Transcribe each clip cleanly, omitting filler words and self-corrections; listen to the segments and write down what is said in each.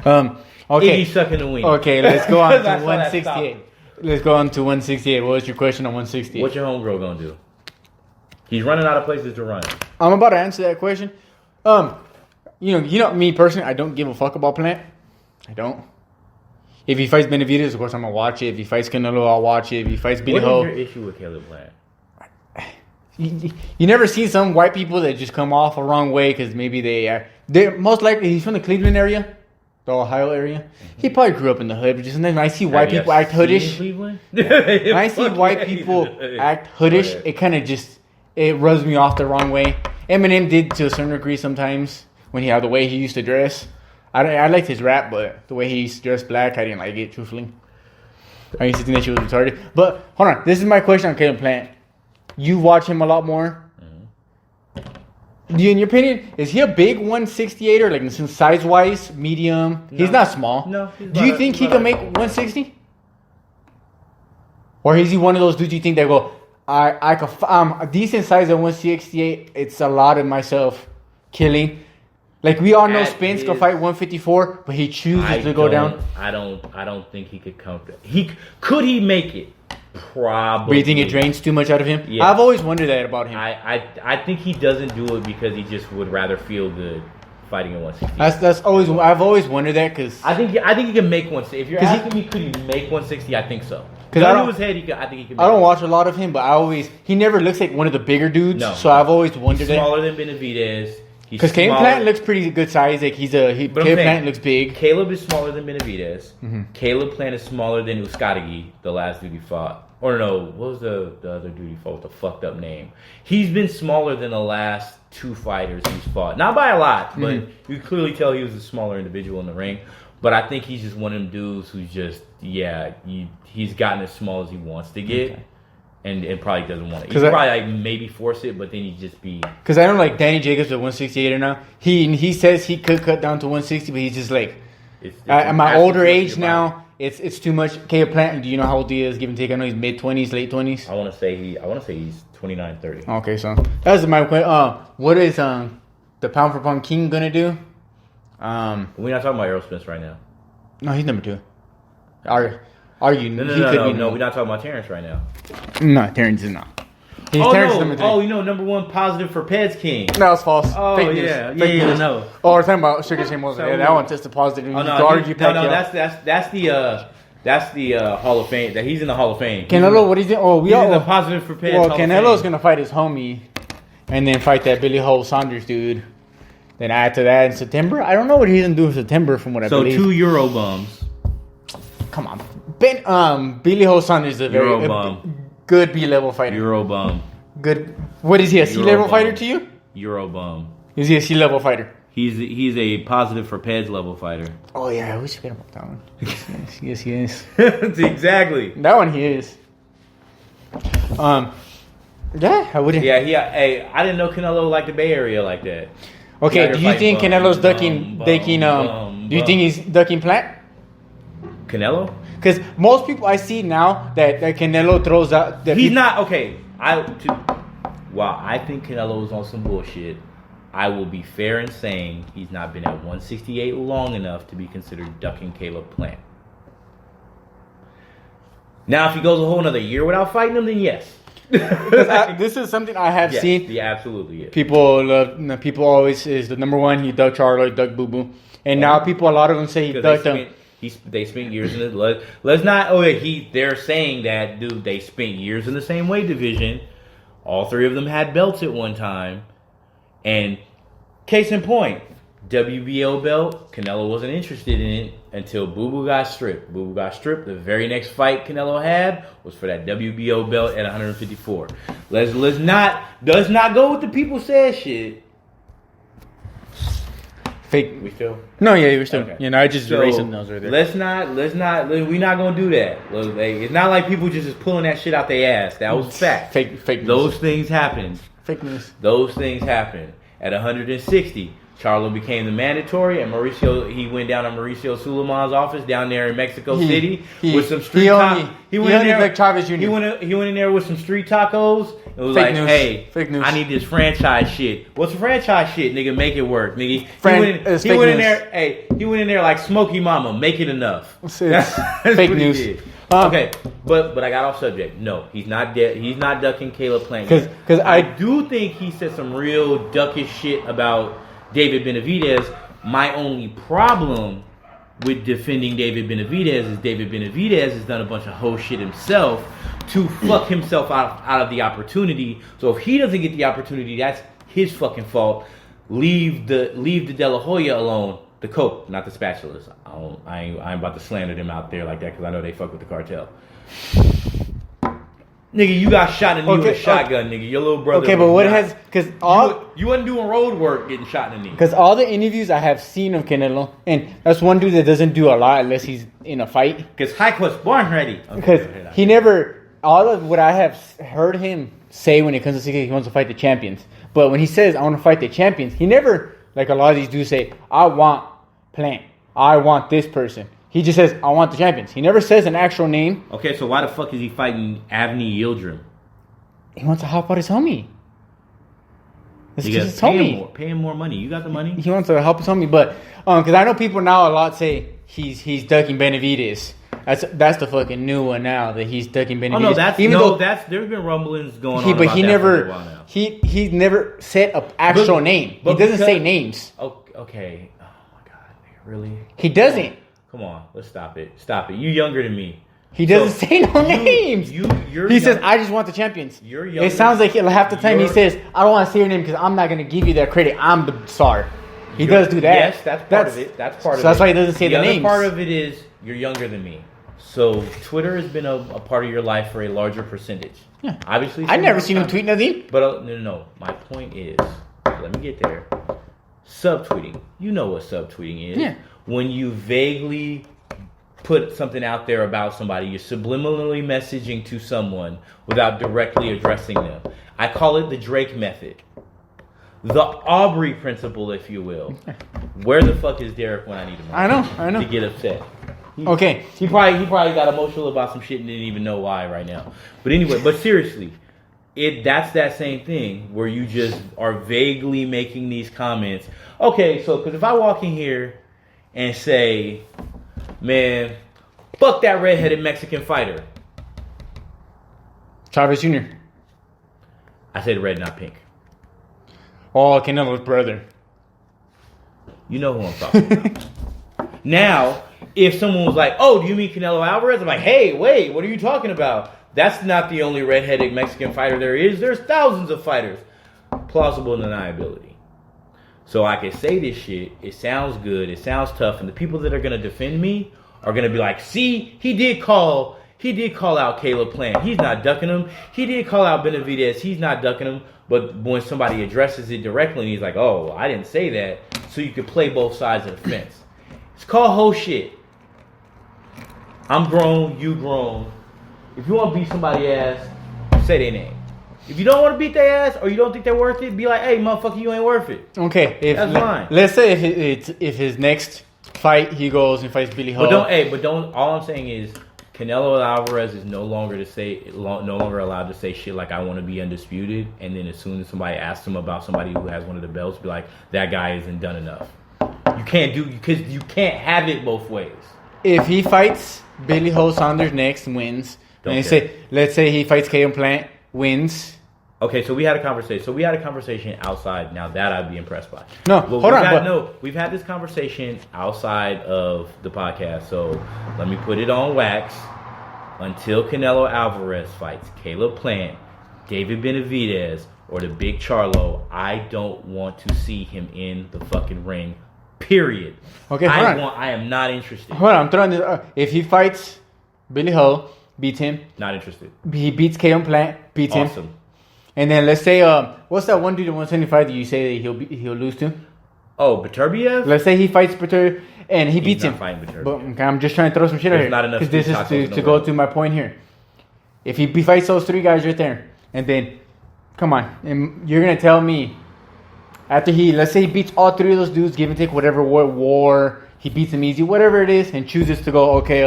Okay. Iggy sucking the wing. Okay, let's go on to That's why that 168. Let's go on to 168. What was your question on 168? What's your homegirl gonna do? He's running out of places to run. I'm about to answer that question. You know me personally, I don't give a fuck about Plant. I don't. If he fights Benavidez, of course I'm gonna watch it. If he fights Canelo, I'll watch it. If he fights Billy Ho, What is your issue with Caleb Plant? you never see some white people that just come off a wrong way because maybe they're most likely he's from the Cleveland area, the Ohio area. He probably grew up in the hood, but just sometimes when I see white people act hoodish. Cleveland? When I see white people act hoodish, it kind of it rubs me off the wrong way. Eminem did to a certain degree sometimes when he had the way he used to dress. I liked his rap, but the way he used to dress black, I didn't like it, truthfully. I used to think that she was retarded. But hold on, this is my question on Caleb Plant. You watch him a lot more. Mm-hmm. In your opinion, is he a big 168er, like size-wise, medium? No. He's not small. No. Do you think he can make 160? Or is he one of those dudes you think that go, I could a decent size at 168? It's a lot of myself killing. Like we all know, Spence can fight 154, but he chooses to go down. I don't think he could come. Could he make it? Probably. But you think it drains too much out of him? Yeah. I've always wondered that about him. I think he doesn't do it because he just would rather feel good fighting at 160. That's always I've always wondered that because I think he can make 160. If you're asking me, could he make 160? I think so. Because I think he can. I don't watch a lot of him, but he never looks like one of the bigger dudes. No. So I've always wondered that. He's smaller than Benavidez. Because Caleb Plant looks pretty good size. Like Caleb Plant looks big. Caleb is smaller than Benavidez. Mm-hmm. Caleb Plant is smaller than Uskadegi, the last dude he fought. Or no, what was the other dude he fought with the fucked up name? He's been smaller than the last two fighters he's fought. Not by a lot, but you can clearly tell he was a smaller individual in the ring. But I think he's just one of them dudes who's just, he's gotten as small as he wants to get. Okay. And probably doesn't want it. He could probably maybe force it, but then he'd just be... Because I don't like Danny Jacobs at 168 now. He says he could cut down to 160, but he's just like... at my older age now, it's too much. Caleb Plant, do you know how old he is, give and take? I know he's mid-20s, late 20s. I want to say he's 29, 30. Okay, so that's my question. What is the pound for pound king going to do? We're not talking about Errol Spence right now. No, he's number 2. Are you? No, we're not talking about Terrence right now. No, Terrence is not. Terrence number 3. Oh, number 1 positive for Peds King. No, that's false. Oh, Fake yeah. News. Yeah, no. Oh, we're talking about Sugar Shane Mosley. Yeah, that one tested positive. Oh, no, that's the Hall of Fame. That he's in the Hall of Fame. Canelo, what is it? Oh, he's in the positive for Peds. Well, Canelo's going to fight his homie and then fight that Billy Ho Saunders dude. Then after that in September, I don't know what he's going to do in September from what I believe. So 2 Euro bums. Come on. Billy Ho Saunders is a very good B-level fighter. Euro bum. Good. What is he, a C-level fighter to you? Euro bum. Is he a C-level fighter? He's a positive for Peds level fighter. Oh, yeah. I wish I could have that one. Yes, he is. Exactly. That one he is. Yeah, I wouldn't. Yeah, hey, I didn't know Canelo liked the Bay Area like that. Okay, do you think Canelo's ducking, do you think he's ducking Plant? Canelo? Because most people I see now that Canelo throws out... He's not... Okay, while I think Canelo's on some bullshit, I will be fair in saying he's not been at 168 long enough to be considered ducking Caleb Plant. Now, if he goes a whole another year without fighting him, then yes. This is something I have seen. Yeah, absolutely. Yes. People always is the number one. He ducked Charlo, he ducked Boo Boo, and now a lot of them say he ducked him. They spent years in the. Let's not. Oh, they're saying that, dude. They spent years in the same weight division. All 3 of them had belts at one time, and case in point, WBO belt. Canelo wasn't interested in it until Boo Boo got stripped. Boo Boo got stripped. The very next fight Canelo had was for that WBO belt at 154. Let's not go with the people said shit. Fake. We still? No, yeah, we're still. Okay. I just erasing those right there. Let's not. We're not gonna do that. Look, it's not like people just pulling that shit out their ass. That was fact. Fake. Those things happen. Fake news. Those things happen. At 160, Charlo became the mandatory, and he went down to Mauricio Suleiman's office down there in Mexico City with some street tacos. He went in there with some street tacos It was Fake like, news. hey, Fake news. I need this franchise shit. What's franchise shit, nigga? Make it work, nigga. It's He fake went in news. there. Hey, he went in there like Smokey Mama. Make it enough. It's That's fake what he news. did. Um, Okay, but I got off subject. No, he's not dead. He's not ducking Caleb Plant. 'Cause I I- do think he said some real duckish shit about David Benavidez. My only problem with defending David Benavidez is David Benavidez has done a bunch of hoe shit himself to fuck himself out of the opportunity. So if he doesn't get the opportunity, that's his fucking fault. Leave the De La Hoya alone. The Coke, not the spatulas. I ain't about to slander them out there like that because I know they fuck with the cartel. Nigga, you got shot in the knee with a shotgun, nigga. Your little brother. Okay, but was what not- has because all you wasn't doing road work getting shot in the knee. because all the interviews I have seen of Canelo, and that's one dude that doesn't do a lot unless he's in a fight. Because Hike was born ready. Okay, Because go ahead. he never all of what I have heard him say when it comes to 60, he wants to fight the champions. But when he says I want to fight the champions, he never like a lot of these dudes say I want Plant, I want this person. He just says I want the champions. He never says an actual name. Okay, so why the fuck is he fighting Avni Yildirim? He wants to help out his homie. It's You just gotta his homie. pay him more money. You got the money? He wants to help his homie, but because I know people now a lot say he's ducking Benavidez. That's the fucking new one now that he's ducking Benavidez. Oh no, that's Even though there's been rumblings going he, on. but about he that never for a while now. he never said an actual name. He but doesn't say because- names. Okay. Oh my god, nigga, really? He doesn't. Come on, let's stop it. Stop it. You younger than me. He doesn't So, say no you- names. you're He says, young- "I just want the champions." You're It younger- sounds like half the time he you're- says, "I don't want to say your name because I'm not going to give you that credit. I'm the star." He You're- does do that. Yes, that's part of it. That's part of it. So that's why he doesn't say the other names. part of it is you're younger than me. So Twitter has been a part of your life for a larger percentage. Yeah. Obviously, I've never seen him tweet nothing. But no. My point is, let me get there. Subtweeting. You know what subtweeting is. Yeah. When you vaguely put something out there about somebody, you're subliminally messaging to someone without directly addressing them. I call it the Drake method. The Aubrey principle, if you will. Where the fuck is Derek when I need him? I know. To get upset. Okay. He probably got emotional about some shit and didn't even know why right now. But anyway, but seriously, that's that same thing where you just are vaguely making these comments. Okay, so because if I walk in here and say, man, fuck that redheaded Mexican fighter. Chavez Jr. I said red, not pink. Oh, Canelo's brother. You know who I'm talking about. Now, if someone was like, oh, do you mean Canelo Alvarez? I'm like, hey, wait, what are you talking about? That's not the only redheaded Mexican fighter there is. There's thousands of fighters. Plausible deniability. So I can say this shit. It sounds good. It sounds tough. And the people that are going to defend me are going to be like, see, he did call out Caleb Plant. He's not ducking him. He did call out Benavidez. He's not ducking him. But when somebody addresses it directly, he's like, oh, I didn't say that. So you can play both sides of the fence. It's called whole shit. I'm grown, you grown. If you want to beat somebody's ass, say their name. If you don't want to beat their ass or you don't think they're worth it, be like, hey, motherfucker, you ain't worth it. Okay, That's fine. Let's say if his next fight he goes and fights Billy Ho. But don't. All I'm saying is, Canelo Alvarez is no longer allowed to say shit like I want to be undisputed. And then as soon as somebody asks him about somebody who has one of the belts, be like, that guy isn't done enough. You can't because you can't have it both ways. If he fights Billy Ho Saunders next, wins. Don't And care. let's say he fights Caleb Plant, wins. Okay, so we had a conversation outside. Now that I'd be impressed by. No, Well, hold on. we've had this conversation outside of the podcast. So let me put it on wax. Until Canelo Alvarez fights Caleb Plant, David Benavidez, or the Big Charlo, I don't want to see him in the fucking ring. Period. Okay, hold on. I am not interested. Hold on, I'm throwing this. If he fights Billy Ho, beats him. Not interested. He beats Caleb Plant, beats him. Awesome. And then let's say, what's that one dude at 175 that you say that he'll lose to? Oh, Beterbiev? Let's say he fights Pater and he beats not him. fighting Beterbiev. But okay, I'm just trying to throw some shit out There's here. not enough Because this street is tacos in to the go world. to my point here. If he fights those three guys right there, and then, come on, and you're gonna tell me after let's say he beats all three of those dudes, give and take whatever he beats them easy, whatever it is, and chooses to go, okay,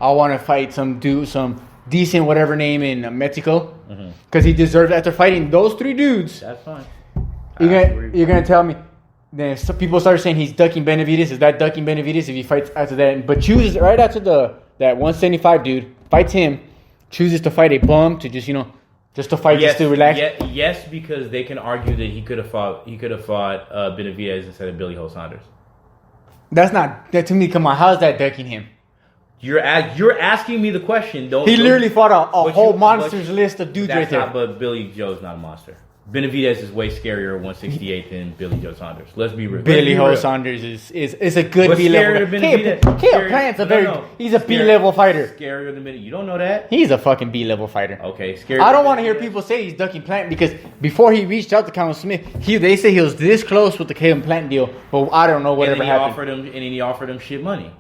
I want to fight some decent whatever name in Mexico because he deserves after fighting those 3 dudes. That's fine. You're gonna tell me? Then some people started saying he's ducking Benavidez. Is that ducking Benavidez if he fights after that? But chooses right after that 175 dude fights him, chooses to fight a bum to just just to fight just to relax. Yes, because they can argue that he could have fought Benavidez instead of Billy Joe Saunders. That's not that to me. Come on, how is that ducking him? You're asking me the question. He literally fought a whole monsters list of dudes right there. But Billy Joe's not a monster. Benavidez is way scarier at 168 than Billy Joe Saunders. Let's be real. Billy Joe Saunders is a good B level. Caleb Plant's he's a B level fighter. Scarier than Billy. You don't know that? He's a fucking B level fighter. Okay, scarier. I don't want to hear people say he's ducking Plant because before he reached out to Conor Smith, they say he was this close with the Caleb Plant deal, but I don't know whatever happened. And then he offered him shit money.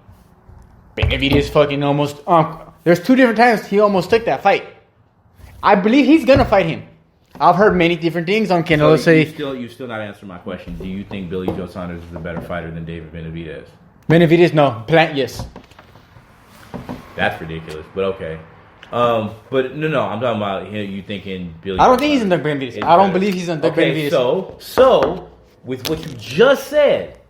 Benavidez fucking almost. There's 2 different times he almost took that fight. I believe he's gonna fight him. I've heard many different things on Canelo say. You still not answering my question. Do you think Billy Joe Saunders is a better fighter than David Benavidez? Benavidez, no. Plant, yes. That's ridiculous, but okay. But no, I'm talking about you thinking Billy. I don't think he's in the Benavidez. I don't believe he's in the Benavidez. So with what you just said,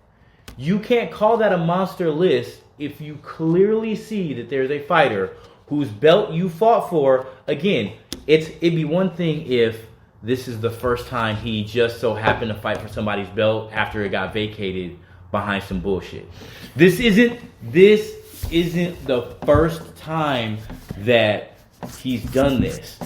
you can't call that a monster list if you clearly see that there's a fighter whose belt you fought for. Again, it'd be one thing if this is the first time he just so happened to fight for somebody's belt after it got vacated behind some bullshit. This isn't the first time that he's done this.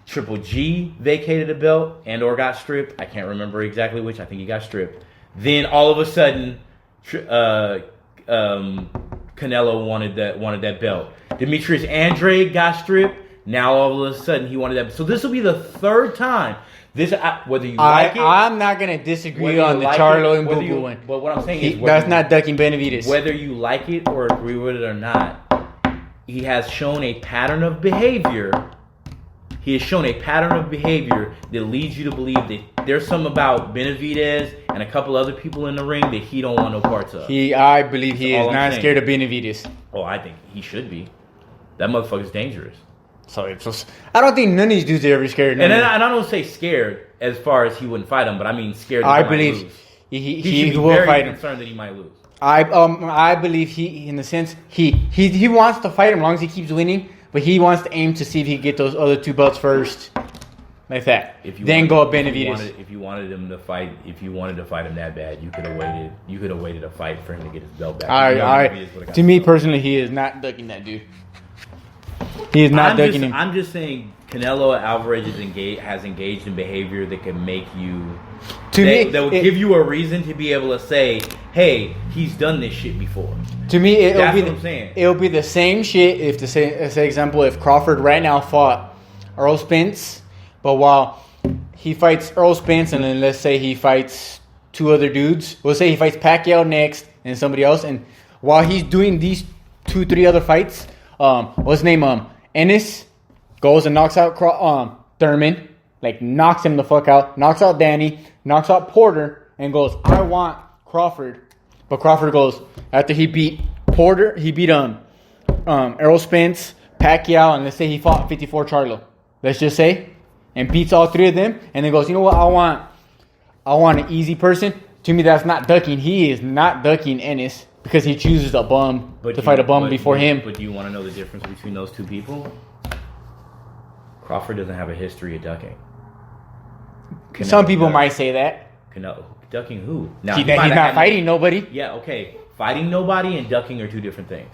Triple G vacated a belt and or got stripped. I can't remember exactly which. I think he got stripped. Then all of a sudden, Canelo wanted that belt. Demetrius Andrade got stripped. Now all of a sudden he wanted that. So this will be the 3rd time. Whether you like it, I'm not gonna disagree on the Charlo and Boo Boo one. But what I'm saying is, that's not ducking Benavidez. Whether you like it or agree with it or not, he has shown a pattern of behavior. He has shown a pattern of behavior that leads you to believe that there's something about Benavidez and a couple other people in the ring that he don't want no parts of. I believe he is not scared of Benavidez. Oh, I think he should be. That motherfucker's dangerous. So I don't think none of these dudes are ever scared. And I don't say scared as far as he wouldn't fight him, but I mean scared that I he believe might lose. He should will be very fight him. concerned that he might lose. I believe he, in the sense, he wants to fight him as long as he keeps winning, but he wants to aim to see if he can get those other 2 belts first, like that. Then go up Benavidez. If you wanted to fight him that bad, you could have waited. You could have waited a fight for him to get his belt back. To me personally, he is not ducking that dude. He is not ducking him. I'm just saying, Canelo Alvarez has engaged in behavior that can make you. That would give you a reason to be able to say, "Hey, he's done this shit before." To me, I'm it'll be the same shit if say example, if Crawford right now fought Earl Spence, but while he fights Earl Spence and then let's say he fights 2 other dudes, we'll say he fights Pacquiao next and somebody else, and while he's doing these 2-3 other fights, what's his name? Ennis goes and knocks out Thurman, like knocks him the fuck out, knocks out Danny, knocks out Porter, and goes, I want Crawford. But Crawford goes, after he beat Porter, he beat Errol Spence, Pacquiao, and let's say he fought 54 Charlo. Let's just say, and beats all 3 of them, and then goes, you know what? I want an easy person. To me, that's not ducking. He is not ducking Ennis because he chooses a bum to fight a bum before him. But do you want to know the difference between those 2 people? Crawford doesn't have a history of ducking. Some people might say that. Ducking who? Now, he's not fighting nobody. Yeah, okay. Fighting nobody and ducking are 2 different things.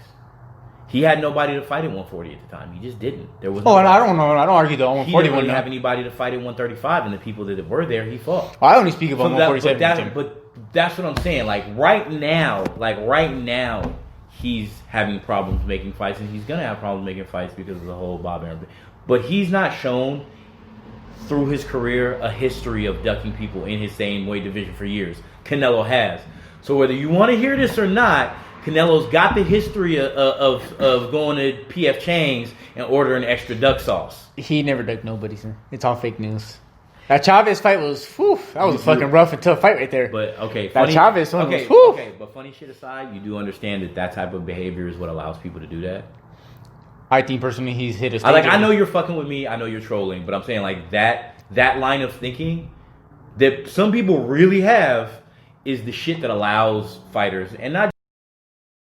He had nobody to fight at 140 at the time. He just didn't. There was. And I don't know. I don't argue the 140 He didn't really have anybody to fight at 135, and the people that were there, he fought. I only speak about 147. But that's what I'm saying. Like right now, he's having problems making fights, and he's gonna have problems making fights because of the whole Bob Arum thing. But he's not shown through his career a history of ducking people in his same weight division for years. Canelo has. So whether you want to hear this or not, Canelo's got the history of going to P.F. Chang's and ordering extra duck sauce. He never ducked nobody, sir. It's all fake news. That Chavez fight was, that was a fucking rough and tough fight right there. But okay, that Chavez one was, okay. But funny shit aside, you do understand that type of behavior is what allows people to do that. I think personally he's hit a stage. I know you're fucking with me. I know you're trolling, but I'm saying like that line of thinking that some people really have is the shit that allows fighters, and not